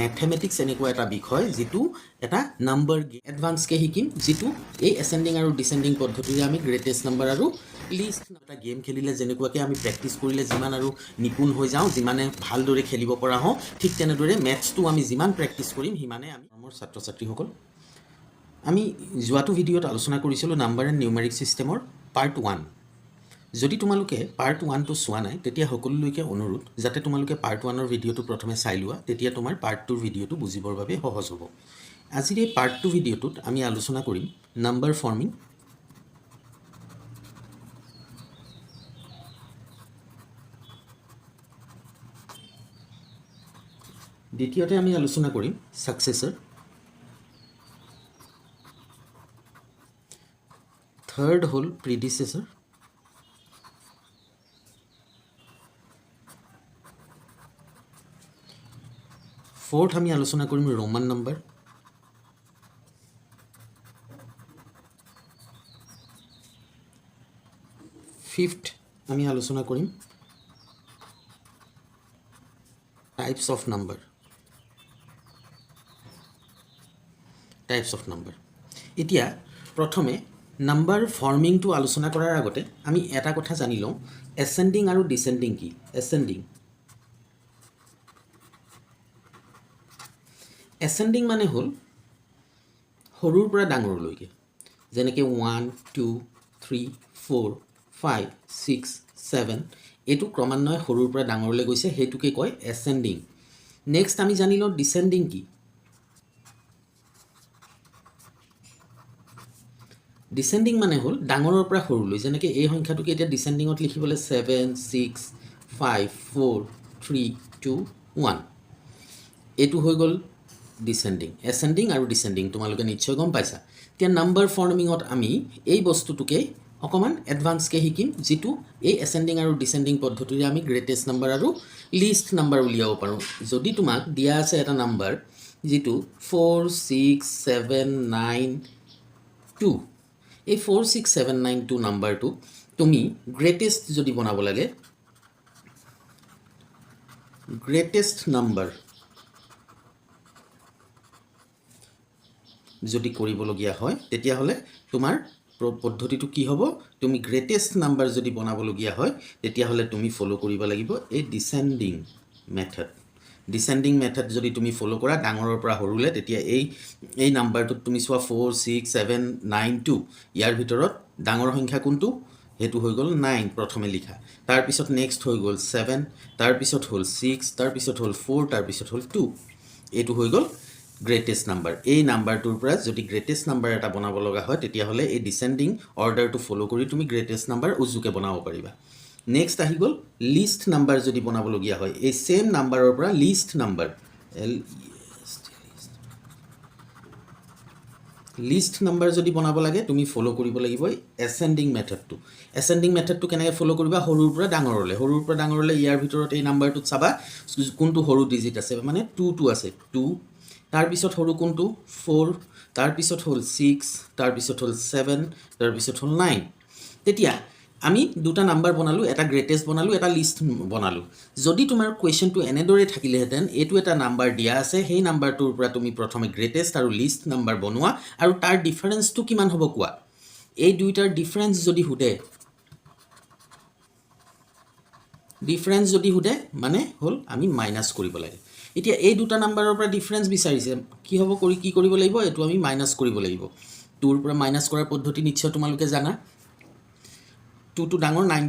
mathematics এনেকুৱা এটা বিষয় যেটো এটা নাম্বাৰ এডভান্স কে শিকিম যেটো এই এসেন্ডিং আৰু ডিসেন্ডিং পদ্ধতিৰে আমি গ্ৰেটেষ্ট নাম্বাৰ আৰু লিষ্ট এটা গেম খেলিলে যেনেকুৱাকৈ আমি প্ৰেক্টিছ কৰিলে যিমান আৰু নিপুণ হৈ যাওঁ যিমানে ভালদৰে খেলিব পৰা হওঁ ঠিক তেনেদৰে ম্যাথছটো আমি যিমান প্ৰেক্টিছ কৰিম সিমানে আমি আমাৰ ছাত্ৰ ছাত্ৰীসকল আমি যোৱাটো ভিডিঅ'ত আলোচনা কৰিছিলোঁ নাম্বাৰ এণ্ড নিউমেৰিক সিস্টেমৰ পাৰ্ট 1 যদি তোমালোকে পাৰ্ট 1 টো চোৱা নাই তেতিয়া সকলোলৈকে অনুৰোধ যাতে তোমালোকে পাৰ্ট 1 ৰ ভিডিঅ'টো প্ৰথমে চাই লোৱা তেতিয়া তোমাৰ পাৰ্ট 2 ৰ ভিডিঅ'টো বুজিবৰ বাবে সহজ হ'ব আজিৰ এই পাৰ্ট 2 ভিডিঅ'টোত আমি আলোচনা কৰিম নাম্বাৰ ফৰ্মিং দ্বিতীয়তে আমি আলোচনা কৰিম সাকসেসৰ থাৰ্ড হ'ল প্ৰিডিসেসৰ फोर्थ আমি আলোচনা কৰিম रोमन नंबर फिफ्थ আমি আলোচনা কৰিম टाइप्स ऑफ नंबर এতিয়া প্ৰথমে নাম্বাৰ ফৰ্মিং টু আলোচনা কৰাৰ আগতে আমি এটা কথা জানি লওঁ এসেন্ডিং আৰু ডিসেন্ডিং কি এসেন্ডিং মানে হল সৰুৰ পৰা ডাঙৰলৈকে যেনেকৈ 1 2 3 4 5 6 7 এটো ক্ৰমান্বয়ে সৰুৰ পৰা ডাঙৰলৈ গৈছে হেতুকে কয় এসেন্ডিং নেক্সট আমি জানি লওঁ ডিসেন্ডিং কি ডিসেন্ডিং মানে হল ডাঙৰৰ পৰা সৰুলৈ যেনেকৈ এই সংখ্যাটোকে এতিয়া ডিসেন্ডিংত লিখিবলৈ 7 6 5 4 3 2 1 এটো হৈ গল ডিসেন্ডিং এসেন্ডিং আৰু ডিসেন্ডিং তোমালোকে নিশ্চয় গম পাইছা এতিয়া নাম্বাৰ ফৰ্মিংত আমি এই বস্তুটোকে অকমান এডভান্স কে শিকিম যেটো এই এসেন্ডিং আৰু ডিসেন্ডিং পদ্ধতিৰে আমি গ্ৰেটেষ্ট নাম্বাৰ আৰু লিষ্ট নাম্বাৰ উলিয়াব পাৰো যদি তোমাক দিয়া আছে এটা নাম্বাৰ যেটো 46792 এই 46792 নাম্বাৰটো তুমি গ্ৰেটেষ্ট যদি বনাব লাগে গ্ৰেটেষ্ট নাম্বাৰ যদি কৰিবলগীয়া হয় তেতিয়া হলে তোমাৰ পদ্ধতিটো কি হ'ব তুমি গ্ৰেটেষ্ট নাম্বাৰ যদি বনাবলগীয়া হয় তেতিয়া হলে তুমি ফলো কৰিব লাগিব এই ডিসেন্ডিং মেথড যদি তুমি ফলো কৰা ডাঙৰৰ পৰা সৰুলে তেতিয়া এই নাম্বাৰটোত তুমি চোৱা 46792 ইয়াৰ ভিতৰত ডাঙৰ সংখ্যা কোনটো হেতু হৈ গল 9 প্ৰথমে লিখা তাৰ পিছত নেক্সট হৈ গল 7 তাৰ পিছত হল 6 তাৰ পিছত হল 4 তাৰ পিছত হল 2 এটো হৈ গল গ্ৰেটেষ্ট নাম্বাৰ এই নাম্বাৰটোৰ পৰা যদি গ্ৰেটেষ্ট নাম্বাৰ এটা বনাব লগা হয় তেতিয়া হলে এই ডিসেন্ডিং অৰ্ডাৰটো ফলো কৰি তুমি গ্ৰেটেষ্ট নাম্বাৰ উজুকে বনাব পাৰিবা নেক্সট আহি গল লিষ্ট নাম্বাৰ যদি বনাবলগীয়া হয় এই সেম নাম্বাৰৰ পৰা লিষ্ট নাম্বাৰ লিষ্ট নাম্বাৰ যদি বনাব লাগে তুমি ফলো কৰিব লাগিব এসেন্ডিং মেথডটো কেনেকৈ ফলো কৰিবা সৰুৰ পৰা ডাঙৰলৈ ইয়াৰ ভিতৰত এই নাম্বাৰটোত চাবা কোনটো সৰু ডিজিট আছে মানে 2 আছে 2 তাৰ পিছত হৰু কোনটো 4 তাৰ পিছত হল 6 তাৰ পিছত হল 7 তাৰ পিছত হল 9 তেতিয়া আমি দুটা নাম্বাৰ বনালো এটা গ্ৰেটেষ্ট বনালো এটা লিষ্ট বনালো যদি তোমাৰ কোৱেশ্চনটো এনেদৰে থাকিলেহেতেন এটো এটা নাম্বাৰ দিয়া আছে সেই নাম্বাৰটোৰ পৰা তুমি প্ৰথমে গ্ৰেটেষ্ট আৰু লিষ্ট নাম্বাৰ বনোৱা আৰু তাৰ ডিফাৰেন্সটো কিমান হ'ব কোৱা এই দুইটাৰ ডিফাৰেন্স যদি হুদে মানে হল আমি মাইনাস কৰিব লাগে এতিয়া এই দুটা নাম্বাৰৰ পৰা ডিফাৰেন্স বিচাৰিছে কি হ'ব কি কৰিব লাগিব এটো আমি মাইনাস কৰিব লাগিব 2 ৰ পৰা মাইনাস কৰাৰ পদ্ধতি নিশ্চয় তোমালোকে জানা 2 টো ডাঙৰ 9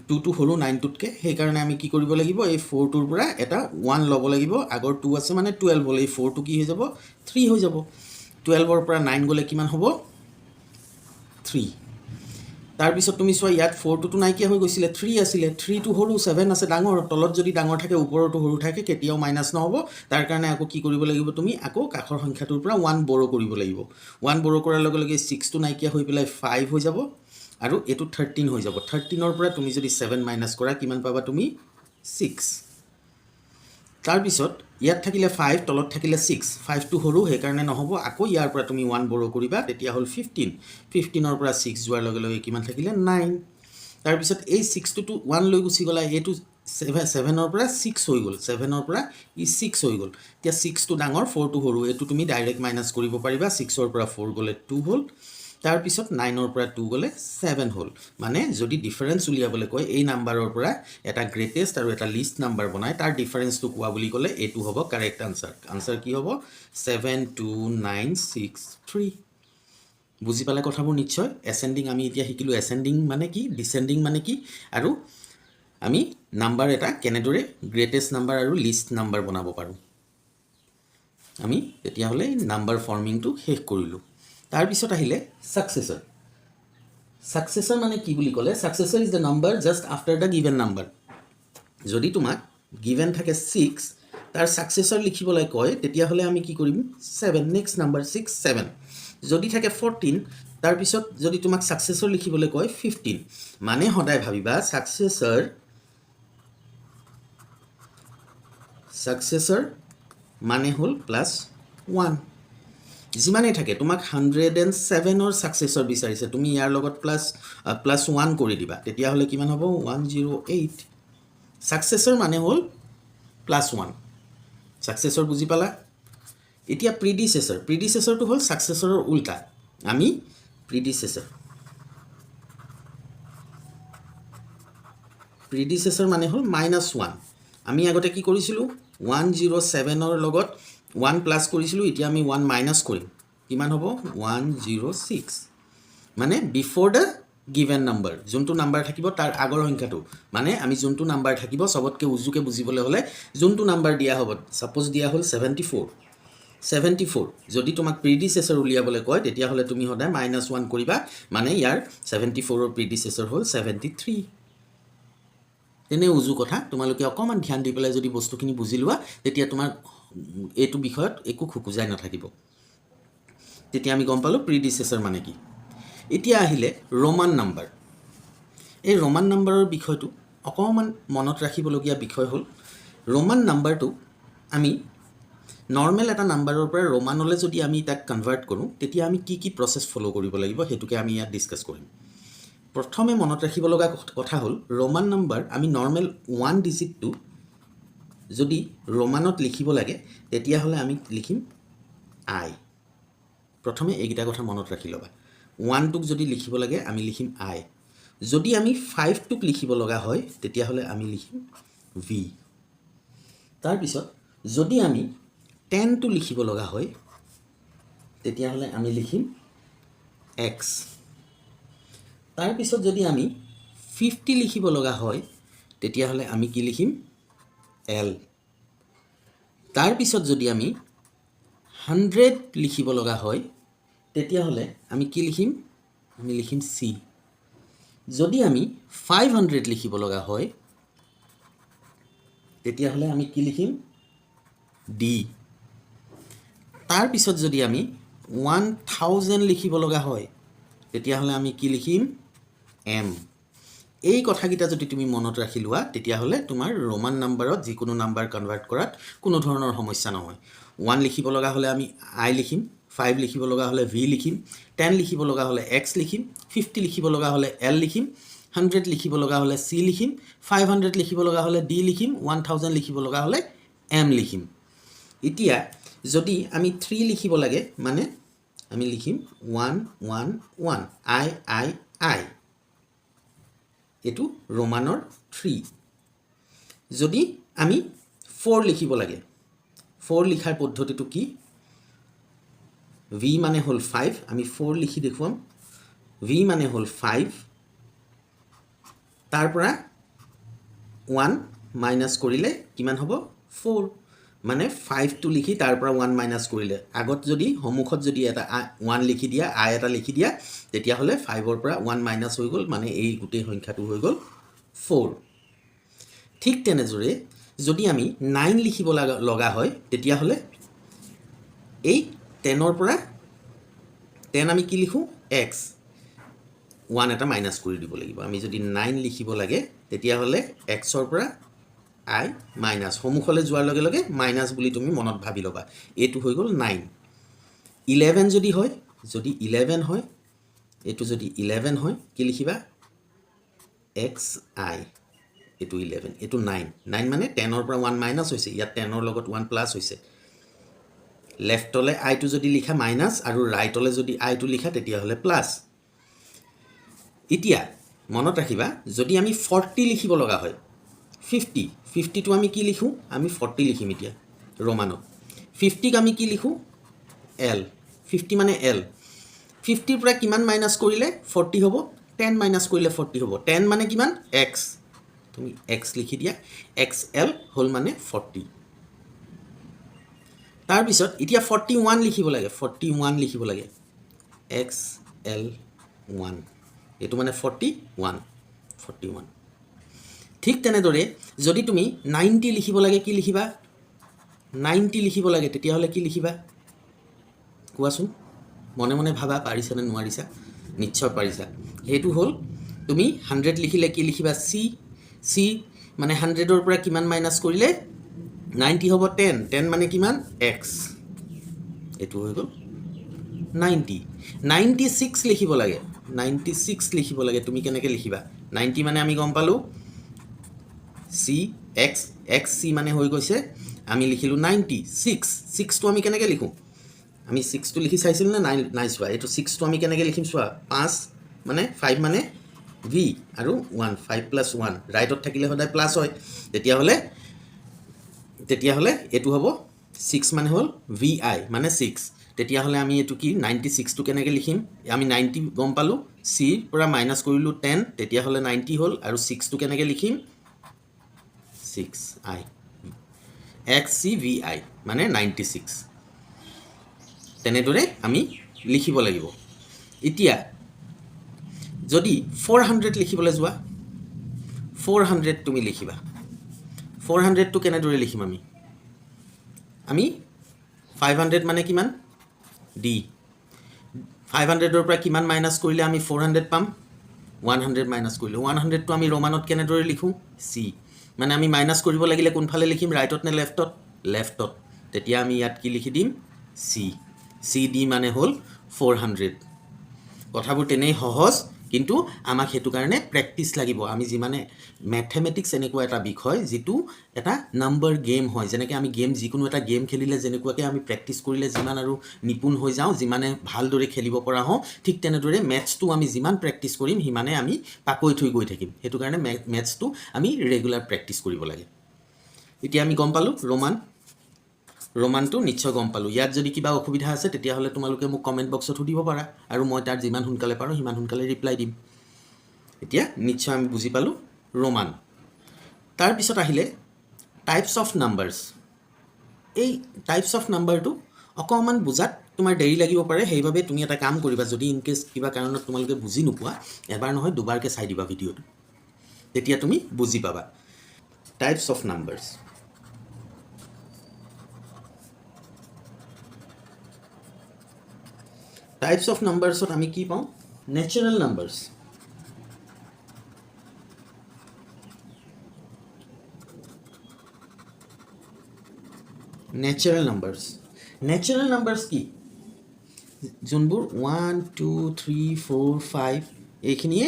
2 টো সৰু 9 টোতকে সেই কাৰণে আমি কি কৰিব লাগিব এই 4 টোৰ পৰা এটা 1 লব লাগিব আগৰ 2 আছে মানে 12 হ'ল এই 4 টো কি হৈ যাব 3 হৈ যাব 12 ৰ পৰা 9 গলে কিমান হ'ব 3 তাৰ পিছত তুমি চোৱা ইয়াত 4 টো নাইকিয়া হৈ গৈছিলে 3 আছিলে 3 টো সৰু 7 আছে ডাঙৰ তলত যদি ডাঙৰ থাকে ওপৰটো সৰু থাকে কেতিয়াও মাইনাস নহব তাৰ কাৰণে আকৌ কি কৰিব লাগিব তুমি আকৌ কাখৰ সংখ্যাটোৰ পৰা 1 বৰো কৰিব লাগিব 1 বৰো কৰাৰ লগে লগে 6 টো নাইকিয়া হৈ পেলাই 5 হৈ যাব আৰু এটো 13 হৈ যাব 13 ৰ পৰা তুমি যদি 7 মাইনাস কৰা কিমান পাবা তুমি 6 তাৰ পিছত ইয়াত থাকিলে 5 তলত থাকিলে 6 5 টো সৰু হে কাৰণে নহব আকৌ ইয়াৰ পৰা তুমি 1 বৰো কৰিবা তেতিয়া হল 15 ৰ পৰা 6 যোৱাৰ লগে লগে কিমান থাকিলে 9 তাৰ পিছত এই 6 টো 1 লৈ গুছি গলা এটো 7 পৰা 6 হৈ গ'ল 7 পৰা ই 6 হৈ গ'ল এতিয়া 6 টো ডাঙৰ 4 টো সৰু এটো তুমি ডাইৰেক্ট মাইনাস কৰিব পাৰিবা 6 পৰা 4 গ'লে 2 হ'ল তাৰ পিছত 9 পৰা 2 গ'লে 7 হ'ল মানে যদি ডিফাৰেন্স উলিয়াবলৈ কয় এই নাম্বাৰৰ পৰা এটা গ্ৰেটেষ্ট আৰু এটা লিষ্ট নাম্বাৰ বনাই তাৰ ডিফাৰেন্সটো কোৱা বুলি ক'লে এটো হ'ব কাৰেক্ট আনসাৰ কি হ'ব 72963 বুজি পালে কথাবোৰ নিশ্চয় এসেন্ডিং আমি এতিয়া শিকিলো এসেন্ডিং মানে কি ডিসেন্ডিং মানে কি আৰু আমি নাম্বাৰ এটা কেনেদৰে গ্ৰেটেষ্ট নাম্বাৰ আৰু লিষ্ট নাম্বাৰ বনাব পাৰো আমি তেতিয়া হলে নাম্বাৰ ফৰ্মিংটো শেষ কৰিলো তাৰ পিছত আহিলে সাকসেসৰ মানে কি বুলি ক'লে successor is the number just after the given number যদি তোমাক গিভেন থাকে 6 তাৰ সাকসেসৰ লিখিবলৈ কয় তেতিয়া হলে আমি কি কৰিম 7 নেক্সট নাম্বাৰ 6 7 যদি থাকে 14 তাৰ পিছত যদি তোমাক সাকসেসৰ লিখিবলৈ কয় 15 মানে সদায় ভাবিবা সাকসেসৰ মানে হল +1 যিমানে থাকে তোমাক 107 ৰ সাকসেসৰ বিচাৰিছে তুমি ইয়াৰ লগত +1 কৰি দিবা তেতিয়া হলে কিমান হ'ব 108 সাকসেসৰ মানে হল +1 সাকসেসৰ বুজি পালা এতিয়া প্ৰিডিসেসৰটো হল সাকসেসৰৰ উল্টা আমি প্ৰিডিসেসৰ মানে হল -1 আমি আগতে কি কৰিছিলো 107 ৰ লগত 1 প্লাস কৰিছিলো এতিয়া আমি 1 মাইনাস কৰিম কিমান হ'ব 106 মানে বিফৰ দ্য গিভেন নাম্বাৰ যোনটো নাম্বাৰ থাকিব তাৰ আগৰ সংখ্যাটো মানে আমি যোনটো নাম্বাৰ থাকিব সবতকে উজুকে বুজিবলৈ হলে যোনটো নাম্বাৰ দিয়া হ'ব সাপোজ দিয়া হল 74 যদি তোমাক প্ৰিডিসেসৰ উলিয়াবলৈ কয় তেতিয়া হলে তুমি সদায় -1 কৰিবা মানে ইয়াৰ 74 ৰ প্ৰিডিসেসৰ হল 73 তেনে উজু কথা তোমালোকে অকমান ধ্যান দি পেলাই যদি বস্তুখিনি বুজি লোৱা তেতিয়া তোমাৰ এটো বিষয়ত একো খুকুজাই নাথাকিব তেতিয়া আমি গম পালো প্ৰিডিসেসৰ মানে কি এতিয়া আহিলে ৰোমান নাম্বাৰ এই ৰোমান নাম্বাৰৰ বিষয়টো অকমান মনত ৰাখিবলগীয়া বিষয় হল ৰোমান নাম্বাৰটো আমি নৰ্মেল এটা নাম্বাৰৰ পৰা ৰোমানলৈ যদি আমি তাক কনভাৰ্ট কৰো তেতিয়া আমি কি প্ৰসেস ফলো কৰিব লাগিব হেতুকে আমি ইয়াত ডিসকাস কৰিম প্ৰথমে মনত ৰাখিব লগা কথা হল ৰোমান নাম্বাৰ আমি নৰ্মেল 1 ডিজিটটো যদি ৰোমানত লিখিব লাগে তেতিয়া হলে আমি লিখিম আই প্ৰথমে এইটা কথা মনত ৰাখি লবা 1 টুক যদি লিখিব লাগে আমি লিখিম আই যদি আমি 5 টুক লিখিব লগা হয় তেতিয়া হলে আমি লিখিম ভি তাৰ পিছত যদি আমি 10 টু লিখিব লগা হয় তেতিয়া হলে আমি লিখিম এক্স তাৰ পিছত যদি আমি 50 লিখিব লগা হয় তেতিয়া হলে আমি কি লিখিম এল তাৰ পিছত যদি আমি 100 লিখিব লগা হয় তেতিয়া হলে আমি কি লিখিম আমি লিখিম সি যদি আমি 500 লিখিব লগা হয় তেতিয়া হলে আমি কি লিখিম ডি তাৰ পিছত যদি আমি 1000 লিখিব লগা হয় তেতিয়া হলে আমি কি লিখিম এম এই কথাকিটা যদি তুমি মনত ৰাখি লোৱা তেতিয়া হলে তোমাৰ ৰোমান নাম্বাৰত যিকোনো নাম্বাৰ কনভাৰ্ট কৰাত কোনো ধৰণৰ সমস্যা নহয় 1 লিখিব লগা হলে আমি আই লিখিম 5 লিখিব লগা হলে ভি লিখিম 10 লিখিব লগা হলে এক্স লিখিম 50 লিখিব লগা হলে এল লিখিম 100 লিখিব লগা হলে সি লিখিম 500 লিখিব লগা হলে ডি লিখিম 1000 লিখিব লগা হলে এম লিখিম এতিয়া যদি আমি 3 লিখিব লাগে মানে আমি লিখিম 111 আই এটো ৰোমানৰ 3 যদি আমি 4 লিখিব লাগে 4 লিখাৰ পদ্ধতিটো কি ভি মানে হল 5 আমি 4 লিখি দেখুৱাম ভি মানে হল 5 তাৰ পৰা 1 মাইনাস কৰিলে কিমান হ'ব 4 মানে 5 টু লিখি তাৰ পৰা 1 মাইনাস কৰিলে আগত যদি সমুখত যদি এটা 1 লিখি দিয়া আই এটা লিখি দিয়া তেতিয়া হলে 5 ৰ পৰা 1 মাইনাস হৈ গল মানে এই গুটেই সংখ্যাটো হৈ গল 4 ঠিক তেনেজৰে যদি আমি 9 লিখিব লগা হয় তেতিয়া হলে এই 10 ৰ পৰা 10 আমি কি লিখো x 1 এটা মাইনাস কৰি দিব লাগিব আমি যদি 9 লিখিব লাগে তেতিয়া হলে x ৰ পৰা I মাইনাস সমুখলৈ যোৱাৰ লগে লগে মাইনাস বুলি তুমি মনত ভাবি লবা এটো হৈ গল 9 11 যদি 11 হয় এটো যদি 11 হয় কি লিখিবা xi এইটো 11 এইটো 9 9 মানে 10ৰ পৰা 1 মাইনাছ হৈছে ইয়াত 10ৰ লগত 1 প্লাছ হৈছে লেফ্টলৈ আইটো যদি লিখা মাইনাছ আৰু ৰাইটলৈ যদি আইটো লিখা তেতিয়াহ'লে প্লাছ এতিয়া মনত ৰাখিবা যদি আমি 40 লিখিব লগা হয় 50 50টো আমি কি লিখোঁ আমি 40 লিখিম এতিয়া ৰোমানত 50ক আমি কি লিখোঁ এল 50 মানে এল 50ৰ পৰা কিমান মাইনাছ কৰিলে 40 হ'ব 10 মাইনাছ কৰিলে 40 হ'ব 10 মানে কিমান এক্স তুমি এক্স লিখি দিয়া এক্স এল হ'ল মানে 40 তাৰপিছত এতিয়া 41 লিখিব লাগে 41 লিখিব লাগে এক্স এল 1 এইটো মানে 41 ঠিক তেনেদৰে যদি তুমি 90 লিখিব লাগে কি লিখিবা 90 লিখিব লাগে তেতিয়াহ'লে কি লিখিবা কোৱাচোন মনে মনে ভাবা পাৰিছা নে নোৱাৰিছা নিশ্চয় পাৰিছা সেইটো হ'ল তুমি 100 লিখিলে কি লিখিবা চি মানে 100ৰ পৰা কিমান মাইনাছ কৰিলে 90 হ'ব 10 মানে কিমান x এইটো হৈ গ'ল 96 লিখিব লাগে 96 লিখিব লাগে তুমি কেনেকৈ লিখিবা 90 মানে আমি গম পালোঁ চি এক্স চি মানে হৈ গৈছে আমি লিখিলোঁ 96টো আমি কেনেকৈ লিখোঁ আমি 6টো লিখি চাইছিলোঁ নে নাই চোৱা এইটো 6টো আমি কেনেকৈ লিখিম চোৱা 5 মানে 5 মানে ভি আৰু 1 5 + 1 ৰাইটত থাকিলে সদায় প্লাছ হয় তেতিয়াহ'লে এইটো হ'ব 6 মানে হ'ল ভি আই মানে 6 তেতিয়াহ'লে আমি এইটো কি 96টো কেনেকৈ লিখিম আমি 90 গম পালোঁ চিৰ পৰা মাইনাছ কৰিলোঁ 10 তেতিয়াহ'লে 90 হ'ল আৰু 6টো কেনেকৈ লিখিম 6 আই এক্স চি ভি আই মানে 96 তেনেদৰে আমি লিখিব লাগিব এতিয়া যদি 400 লিখিবলৈ যোৱা 400 তুমি লিখিবা 400টো কেনেদৰে লিখিম আমি 500 মানে কিমান ডি 500ৰ পৰা কিমান মাইনাছ কৰিলে আমি 400 পাম 100 মাইনাছ কৰিলোঁ 100টো আমি ৰোমানত কেনেদৰে লিখোঁ চি মানে আমি মাইনাছ কৰিব লাগিলে কোনফালে লিখিম ৰাইটত নে লেফ্টত তেতিয়া আমি ইয়াত কি লিখি দিম চি ডি মানে হ'ল 400 কথাবোৰ তেনেই সহজ কিন্তু আমাক সেইটো কাৰণে প্ৰেক্টিছ লাগিব আমি যিমানে মেথমেটিক্স এনেকুৱা এটা বিষয় যিটো এটা নাম্বাৰ গেম হয় যেনেকৈ আমি যিকোনো এটা গেম খেলিলে যেনেকুৱাকৈ আমি প্ৰেক্টিছ কৰিলে যিমান আৰু নিপুণ হৈ যাওঁ যিমানে ভালদৰে খেলিব পৰা হওঁ ঠিক তেনেদৰে মেথছটো আমি যিমান প্ৰেক্টিছ কৰিম সিমানে আমি পাকৈত হৈ গৈ থাকিম সেইটো কাৰণে মেথছটো আমি ৰেগুলাৰ প্ৰেক্টিছ কৰিব লাগে এতিয়া আমি গম পালোঁ ৰোমানটো নিশ্চয় গম পালোঁ ইয়াত যদি কিবা অসুবিধা আছে তেতিয়াহ'লে তোমালোকে মোক কমেণ্ট বক্সত সুধিব পাৰা আৰু মই তাৰ যিমান সোনকালে পাৰোঁ সিমান সোনকালে ৰিপ্লাই দিম এতিয়া নিশ্চয় আমি বুজি পালোঁ ৰোমান তাৰপিছত আহিলে টাইপছ অফ নাম্বাৰছ এই টাইপছ অফ নাম্বাৰটো অকণমান বুজাত তোমাৰ দেৰি লাগিব পাৰে সেইবাবে তুমি এটা কাম কৰিবা যদি ইনকেছ কিবা কাৰণত তোমালোকে বুজি নোপোৱা এবাৰ নহয় দুবাৰকৈ চাই দিবা ভিডিঅ'টো তেতিয়া তুমি বুজি পাবা types of numbers types of নাম্বাৰছত আমি কি পাওঁ নেচাৰেল নাম্বাৰছ নেচাৰেল নাম্বাৰছ কি যোনবোৰ 1 2 3 4 5 এইখিনিয়ে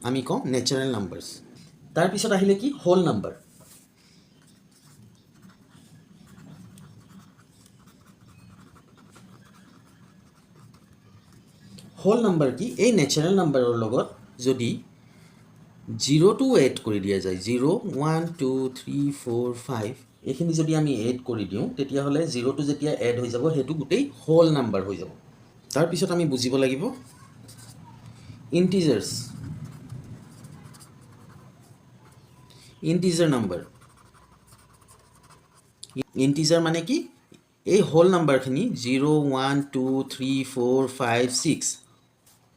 আমি কওঁ নেচাৰেল নাম্বাৰছ তাৰপিছত আহিলে কি হোল নাম্বাৰ হোল নাম্বাৰ কি এই নেচাৰেল নাম্বাৰৰ লগত যদি 0টো এড কৰি দিয়া যায় 0 1 2 3 4 5 এইখিনি যদি আমি এড কৰি দিওঁ তেতিয়াহ'লে 0টো যেতিয়া এড হৈ যাব সেইটো গোটেই হোল নাম্বাৰ হৈ যাব তাৰপিছত আমি বুজিব লাগিব ইণ্টিজাৰ নাম্বাৰ ইণ্টিজাৰ মানে কি এই হোল নাম্বাৰখিনি 0 1 2 3 4 5 6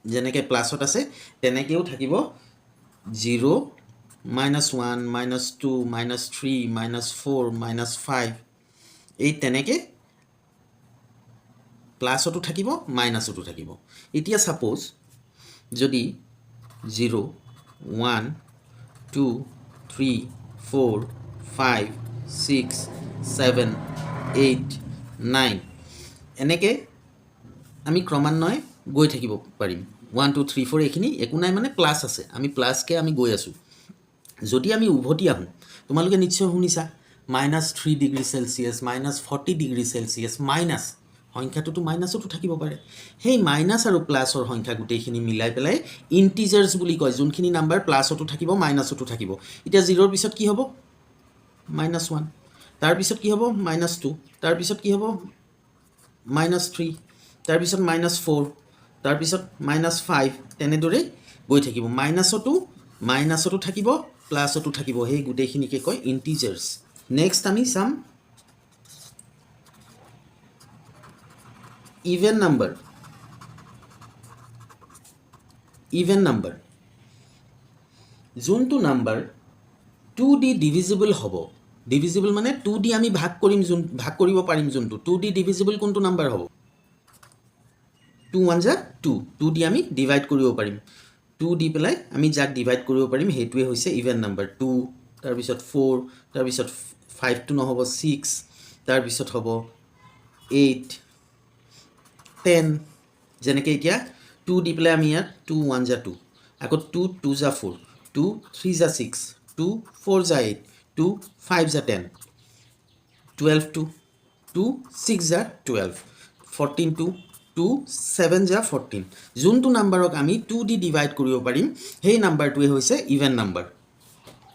যেনেকৈ প্লাছত আছে তেনেকৈও থাকিব 0 -1 -2 -3 -4 -5 এই তেনেকৈ প্লাছতো থাকিব মাইনাছতো থাকিব এতিয়া ছাপ'জ যদি 0 1 2 3 4 5 6 7 8 9 এনেকৈ আমি ক্ৰমান্বয়ে গৈ থাকিব পাৰিম 1 2 3 4 এইখিনি একো নাই মানে প্লাছ আছে আমি প্লাছকৈ আমি গৈ আছোঁ যদি আমি উভতি আহোঁ তোমালোকে নিশ্চয় শুনিছা -3 degree Celsius -40 degree Celsius minus সংখ্যাটোতো মাইনাছতো থাকিব পাৰে সেই মাইনাছ আৰু প্লাছৰ সংখ্যা গোটেইখিনি মিলাই পেলাই ইণ্টিজাৰ্ছ বুলি কয় যোনখিনি নাম্বাৰ প্লাছতো থাকিব মাইনাছতো থাকিব এতিয়া 0ৰ পিছত কি হ'ব -1 তাৰপিছত কি হ'ব -2 তাৰপিছত কি হ'ব -3 তাৰপিছত -4 তাৰপিছত -5 তেনেদৰে গৈ থাকিব মাইনাছতো থাকিব প্লাছতো থাকিব সেই গোটেইখিনিকে কয় ইণ্টিজাৰ্ছ নেক্সট আমি চাম ইভেন নাম্বাৰ যোনটো নাম্বাৰ 2D ডিভিজিবল হ'ব ডিভিজিবল মানে 2D আমি ভাগ কৰিব পাৰিম যোনটো 2D ডিভিজিবল কোনটো নাম্বাৰ হ'ব 2 1 যা 2 দি আমি ডিভাইড কৰিব পাৰিম 2 দি পেলাই আমি যাক ডিভাইড কৰিব পাৰিম সেইটোৱে হৈছে ইভেন নাম্বাৰ 2 তাৰপিছত 4 তাৰপিছত 5 টো নহ'ব 6 তাৰপিছত হ'ব 8 10 যেনেকৈ এতিয়া 2 দি পেলাই আমি ইয়াত 2 1 যা 2 আকৌ 2 2 যা 4 2 3 যা 6 2 4 যা 8 2 5 যা 10 12 2 6 যা 12 14 2 7 যা 14 যোনটো নাম্বাৰক আমি 2 দি ডিভাইড কৰিব পাৰিম সেই নাম্বাৰটোৱে হৈছে ইভেন নাম্বাৰ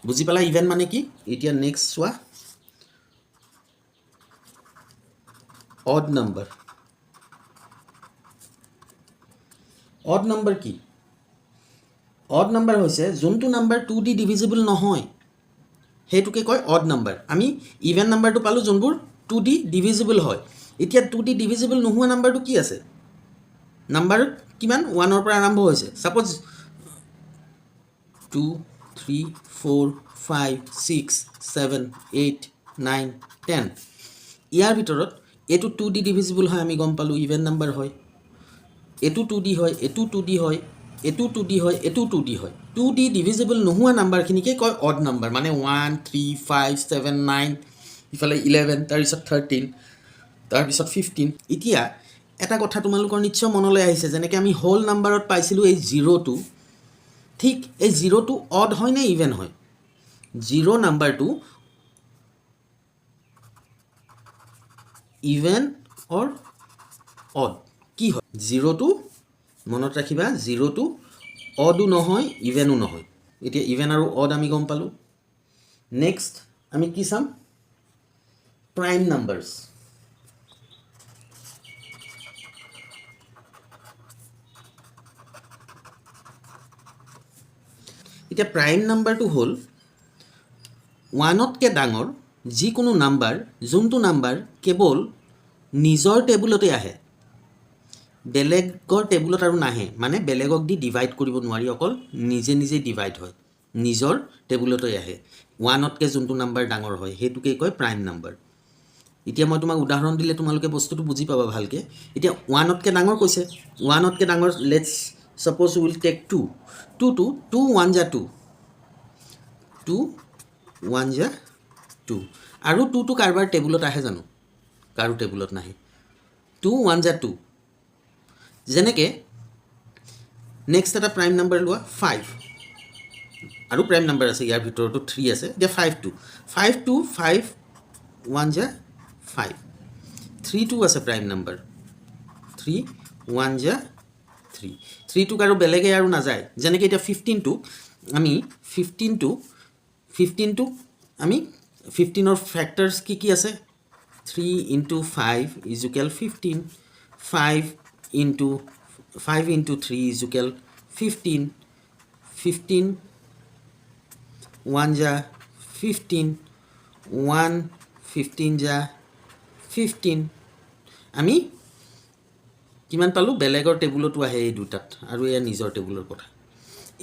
বুজি পালা ইভেন মানে কি এতিয়া নেক্সট চোৱা অড নাম্বাৰ কি অড নাম্বাৰ হৈছে যোনটো নাম্বাৰ 2 দি ডিভিজিবল নহয় সেইটোকে কয় অড নাম্বাৰ আমি ইভেন নাম্বাৰটো পালোঁ যোনবোৰ 2 দি ডিভিজিবল হয় এতিয়া 2 দি ডিভিজিবল নোহোৱা নাম্বাৰটো কি আছে নাম্বাৰ কিমান 1ৰ পৰা আৰম্ভ হৈছে সাপোজ 2 3 4 5 6 7 8 9 10 ইয়াৰ ভিতৰত এইটো 2 দি ডিভিজিবল হয় আমি গম পালোঁ ইভেন নাম্বাৰ হয় এইটো 2 দি হয় এইটো 2 দি হয় এইটো 2 দি হয় এইটো 2 দি হয় 2 দি ডিভিজিবল নোহোৱা নাম্বাৰখিনিকে কয় অড নাম্বাৰ মানে 1 3 5 7 9 ইফালে 11 তাৰপিছত 13 তাৰপিছত 15 এতিয়া এটা কথা তোমালোকৰ নিশ্চয় মনলৈ আহিছে যেনেকৈ আমি হোল নাম্বাৰত পাইছিলোঁ এই 0টো ঠিক এই 0টো অড হয় নে ইভেন হয় 0 নাম্বাৰটো ইভেন অৰ অড কি হয় 0টো মনত ৰাখিবা 0টো অডো নহয় ইভেনো নহয় এতিয়া ইভেন আৰু অড আমি গম পালোঁ নেক্সট আমি কি চাম প্ৰাইম নাম্বাৰছ এতিয়া প্ৰাইম নাম্বাৰটো হ'ল 1তকৈ ডাঙৰ যিকোনো নাম্বাৰ যোনটো নাম্বাৰ কেৱল নিজৰ টেবুলতে আহে বেলেগৰ টেবুলত আৰু নাহে মানে বেলেগক দি ডিভাইড কৰিব নোৱাৰি অকল নিজে ডিভাইড হয় নিজৰ টেবুলতে আহে 1তকৈ যোনটো নাম্বাৰ ডাঙৰ হয় সেইটোকে কয় প্ৰাইম নাম্বাৰ এতিয়া মই তোমাক উদাহৰণ দিলে তোমালোকে বস্তুটো বুজি পাবা ভালকৈ এতিয়া 1তকৈ ডাঙৰ কৈছে 1তকৈ ডাঙৰ লেটছ ছাপ'জ উইল টেক 2 1 যা 2 1 যা 2 আৰু 2টো কাৰোবাৰ টেবুলত আহে জানো কাৰো টেবুলত নাহে 2 1 যা 2 যেনেকৈ নেক্সট এটা প্ৰাইম নাম্বাৰ লোৱা 5 আৰু প্ৰাইম নাম্বাৰ আছে ইয়াৰ ভিতৰতো 3 আছে এতিয়া 5 1 যা 5 3টো আছে প্ৰাইম নাম্বাৰ 3 1 যা 3 3টোক আৰু বেলেগে আৰু নাযায় যেনেকৈ এতিয়া 15টোক আমি 15ৰ ফেক্টৰ্ছ কি আছে 3 into 5 is equal 15 5 into 3 is equal 15 1 যা 15 1 15 যা 15 আমি কিমান পালোঁ বেলেগৰ টেবুলতো আহে এই দুটাত আৰু এয়া নিজৰ টেবুলৰ কথা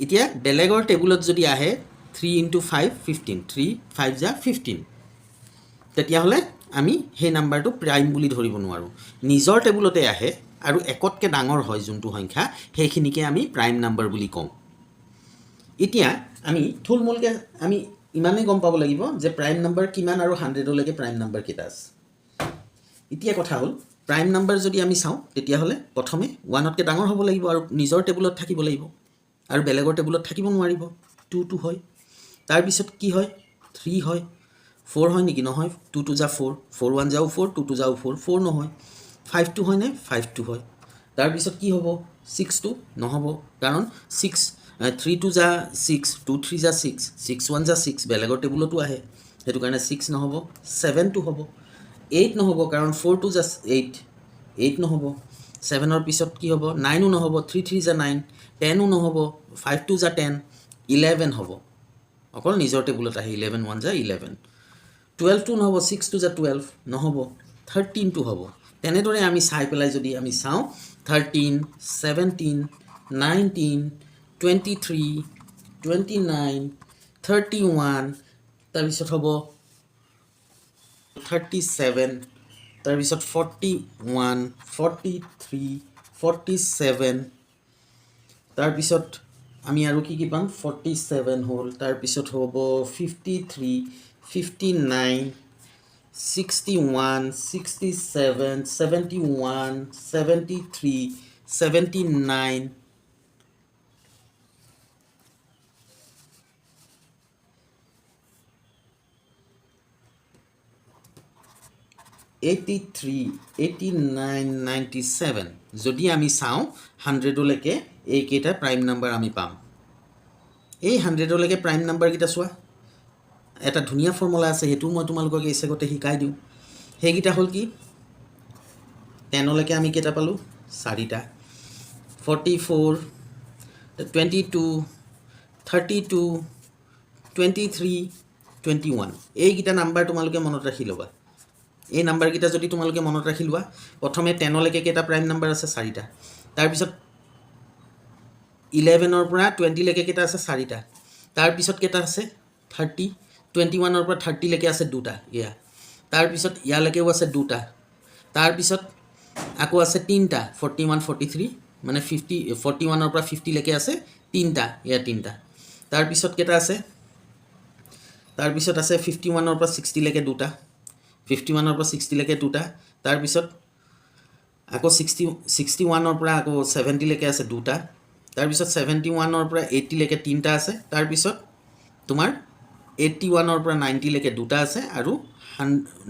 এতিয়া বেলেগৰ টেবুলত যদি আহে 3 into 5 15 3 5 যা 15 তেতিয়াহ'লে আমি সেই নাম্বাৰটো প্ৰাইম বুলি ধৰিব নোৱাৰোঁ নিজৰ টেবুলতে আহে আৰু 1তকৈ ডাঙৰ হয় যোনটো সংখ্যা সেইখিনিকে আমি প্ৰাইম নাম্বাৰ বুলি কওঁ এতিয়া আমি থুলমূলকৈ আমি ইমানেই গম পাব লাগিব যে প্ৰাইম নাম্বাৰ কিমান আৰু 100লৈকে প্ৰাইম নাম্বাৰ কেইটা আছে এতিয়া কথা হ'ল প্ৰাইম নাম্বাৰ যদি আমি চাওঁ তেতিয়াহ'লে প্ৰথমে 1তকৈ ডাঙৰ হ'ব লাগিব আৰু নিজৰ টেবুলত থাকিব লাগিব আৰু বেলেগৰ টেবুলত থাকিব নোৱাৰিব 2 হয় তাৰপিছত কি হয় 3 হয় 4 হয় নেকি নহয় 2 2 যা 4 4 1 যাও 4 2 2 যাও 4 4 নহয় 5 2 হয় নে 5 2 হয় তাৰপিছত কি হ'ব 6 2 নহ'ব কাৰণ 6 3 2 যা 6 2 3 যা 6 6 1 যা 6 বেলেগৰ টেবুলতো আহে সেইটো কাৰণে 6 নহ'ব 7 2 হ'ব 8 নহ'ব কাৰণ 4 2 যা 8 8 নহ'ব 7ৰ পিছত কি হ'ব 9ও নহ'ব 3 3 যা 9 10ও নহ'ব 5 2 যা 10 11 হ'ব অকল নিজৰ টেবুলত আহে 11 1 যা 11 12 2 নহ'ব 6 2 যা 12 নহ'ব 13 2 হ'ব তেনেদৰে আমি চাই পেলাই যদি আমি চাওঁ 13 17 19 23 29 31 তাৰপিছত হ'ব 37 তাৰপিছত 41 43 47 তাৰপিছত আমি আৰু কি পাম 47 হ'ল তাৰপিছত হ'ব 53 59 61 67 71 73 79 83 89 97 যদি আমি চাওঁ 100লৈকে এইকেইটা প্ৰাইম নাম্বাৰ আমি পাম এই 100লৈকে প্ৰাইম নাম্বাৰকেইটা চোৱা এটা ধুনীয়া ফৰ্মুলা আছে সেইটো মই তোমালোকক এই চেগতে শিকাই দিওঁ সেইকেইটা হ'ল কি 10লৈকে আমি কেইটা পালোঁ 4টা 44 22 32 23 21 এইকেইটা নাম্বাৰ তোমালোকে মনত ৰাখি ল'বা এই নাম্বাৰকেইটা যদি তোমালোকে মনত ৰাখি লোৱা প্ৰথমে 10লৈকে কেইটা প্ৰাইম নাম্বাৰ আছে 4টা তাৰপিছত 11ৰ পৰা 20লৈকে কেইটা আছে 4টা তাৰপিছত কেইটা আছে 30 21ৰ পৰা 30লৈকে আছে 2টা এয়া তাৰপিছত ইয়ালৈকেও আছে 2টা তাৰপিছত আকৌ আছে 3টা 41 43 মানে 50 41ৰ পৰা 50লৈকে আছে 3টা এয়া 3টা তাৰপিছত কেইটা আছে তাৰপিছত আছে 51ৰ পৰা 60লৈকে 2টা 51ৰ পৰা 60লৈকে 2টা তাৰপিছত আকৌ 61ৰ পৰা আকৌ 70লৈকে আছে 2টা তাৰপিছত 71ৰ পৰা 80লৈকে 3টা আছে তাৰপিছত তোমাৰ 81ৰ পৰা 90লৈকে 2টা আছে আৰু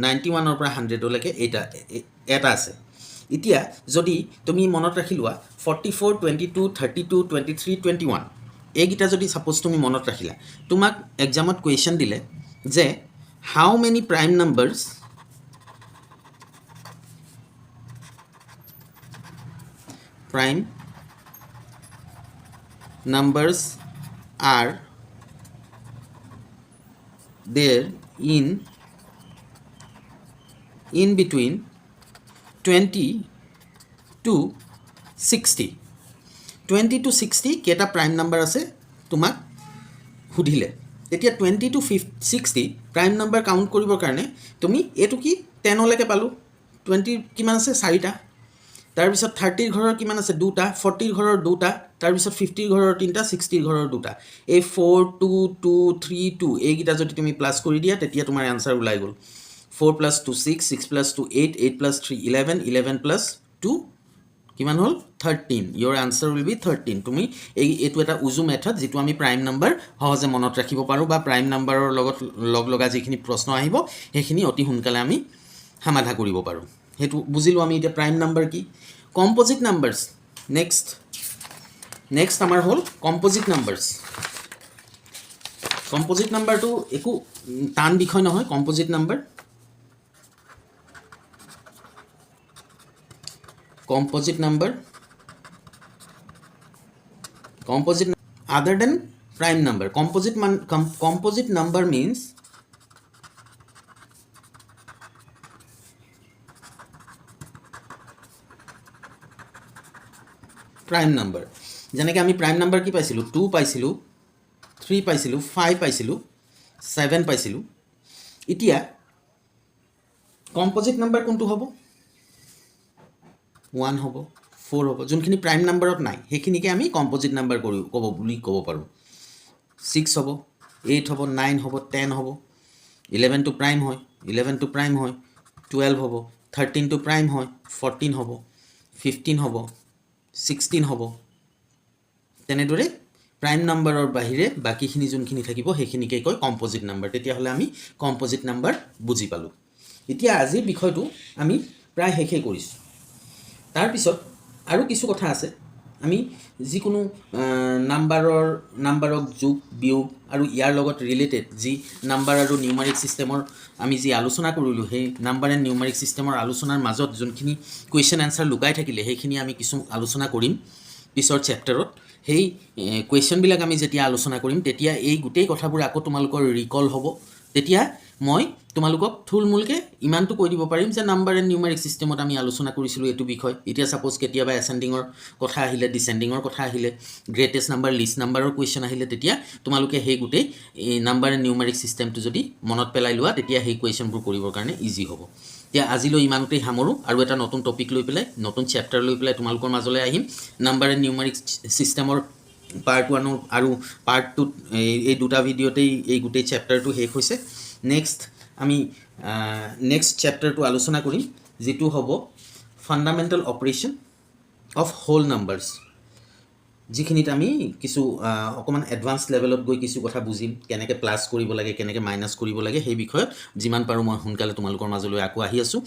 91ৰ পৰা 100লৈকে এটা আছে এতিয়া যদি তুমি মনত ৰাখি লোৱা 44 22 32 23 21 এইকেইটা যদি সাপোজ তুমি মনত ৰাখিলা তোমাক এক্সামত কুৱেশ্যন দিলে যে how many prime numbers are there in between 20 to 60 20 to 60 কেইটা প্ৰাইম নাম্বাৰ আছে তোমাক সুধিলে তেতিয়া 20 to 60 প্ৰাইম নাম্বাৰ কাউণ্ট কৰিবৰ কাৰণে তুমি এইটো কি 10লৈকে পালোঁ 20 কিমান আছে 4টা তাৰপিছত 30ৰ ঘৰৰ কিমান আছে 2টা 40ৰ ঘৰৰ 2টা তাৰপিছত 50ৰ ঘৰৰ 3টা 60ৰ ঘৰৰ 2টা এই 4 2 2 3 2 এইকেইটা যদি তুমি প্লাছ কৰি দিয়া তেতিয়া তোমাৰ এনচাৰ ওলাই গ'ল 4 + 2 6 6 + 2 8 8 + 3 11 11 + 2 কিমান হ'ল 13 your answer will be 13 তুমি এইটো এটা উজু মেথড যেটো আমি প্ৰাইম নাম্বাৰ সহজে মনত ৰাখিব পাৰোঁ বা প্ৰাইম নাম্বাৰৰ লগত লগ লগা যিখিনি প্ৰশ্ন আহিব সেইখিনি অতি সোনকালে আমি সমাধা কৰিব পাৰোঁ সেইটো বুজিলোঁ আমি এতিয়া প্ৰাইম নাম্বাৰ কি কম্পোজিট নাম্বাৰছ নেক্সট আমাৰ হ'ল কম্পোজিট নাম্বাৰছ কম্পোজিট নাম্বাৰটো একো টান বিষয় নহয় composite number composite other than prime number composite number means prime number যেনেকৈ আমি prime number কি পাইছিলোঁ 2 পাইছিলোঁ 3 পাইছিলোঁ 5 পাইছিলোঁ 7 পাইছিলোঁ এতিয়া composite number কোনটো হ'ব 1 হ'ব 4 হ'ব যোনখিনি প্ৰাইম নাম্বাৰত নাই সেইখিনিকে আমি কম্পোজিট নাম্বাৰ ক'ব পাৰোঁ 6 হ'ব 8 হ'ব 9 হ'ব 10 হ'ব 11 টো প্ৰাইম হয় 11 টো প্ৰাইম হয় 12 হ'ব 13 টো প্ৰাইম হয় 14 হ'ব 15 হ'ব 16 হ'ব তেনেদৰে প্ৰাইম নাম্বাৰৰ বাহিৰে বাকীখিনি যোনখিনি থাকিব সেইখিনিকে কয় কম্পজিট নাম্বাৰ তেতিয়াহ'লে আমি কম্পজিট নাম্বাৰ বুজি পালোঁ এতিয়া আজিৰ বিষয়টো আমি প্ৰায় শেষেই কৰিছোঁ তাৰপিছত আৰু কিছু কথা আছে আমি যিকোনো নাম্বাৰক যোগ বিয়োগ আৰু ইয়াৰ লগত ৰিলেটেড যি নাম্বাৰ আৰু নিউমাৰিক ছিষ্টেমৰ আমি যি আলোচনা কৰিলোঁ সেই নাম্বাৰ এণ্ড নিউমাৰিক ছিষ্টেমৰ আলোচনাৰ মাজত যোনখিনি কুৱেশ্যন এনচাৰ লুকাই থাকিলে সেইখিনি আমি কিছু আলোচনা কৰিম পিছৰ চেপ্টাৰত সেই কুৱেশ্যনবিলাক আমি যেতিয়া আলোচনা কৰিম তেতিয়া এই গোটেই কথাবোৰ আকৌ তোমালোকৰ ৰিকল হ'ব তেতিয়া মই তোমালোকক থুলমূলকৈ ইমানটো কৈ দিব পাৰিম যে নাম্বাৰ এণ্ড নিউমাৰিক ছিষ্টেমত আমি আলোচনা কৰিছিলোঁ এইটো বিষয় এতিয়া ছাপ'জ কেতিয়াবা এচেণ্ডিঙৰ কথা আহিলে ডিচেণ্ডিঙৰ কথা আহিলে গ্ৰেটেষ্ট নাম্বাৰ লিষ্ট নাম্বাৰৰ কুৱেশ্যন আহিলে তেতিয়া তোমালোকে সেই গোটেই নাম্বাৰ এণ্ড নিউমাৰিক ছিষ্টেমটো যদি মনত পেলাই লোৱা তেতিয়া সেই কুৱেশ্যনবোৰ কৰিবৰ কাৰণে ইজি হ'ব এতিয়া আজিলৈ ইমানতেই সামৰোঁ আৰু এটা নতুন টপিক লৈ পেলাই নতুন চেপ্টাৰ লৈ পেলাই তোমালোকৰ মাজলৈ আহিম নাম্বাৰ এণ্ড নিউমাৰিক ছিষ্টেমৰ পাৰ্ট 1 আৰু পাৰ্ট 2 এই দুটা ভিডিঅ'তেই এই গোটেই চেপ্টাৰটো শেষ হৈছে নেক্সট আমি নেক্সট চেপ্টাৰটো আলোচনা কৰিম যিটো হ'ব fundamental operation of whole numbers যিখিনিত আমি কিছু অকণমান এডভান্স লেভেলত গৈ কিছু কথা বুজিম কেনেকৈ প্লাছ কৰিব লাগে কেনেকৈ মাইনাছ কৰিব লাগে সেই বিষয়ত যিমান পাৰোঁ মই সোনকালে তোমালোকৰ মাজলৈ আকৌ আহি আছোঁ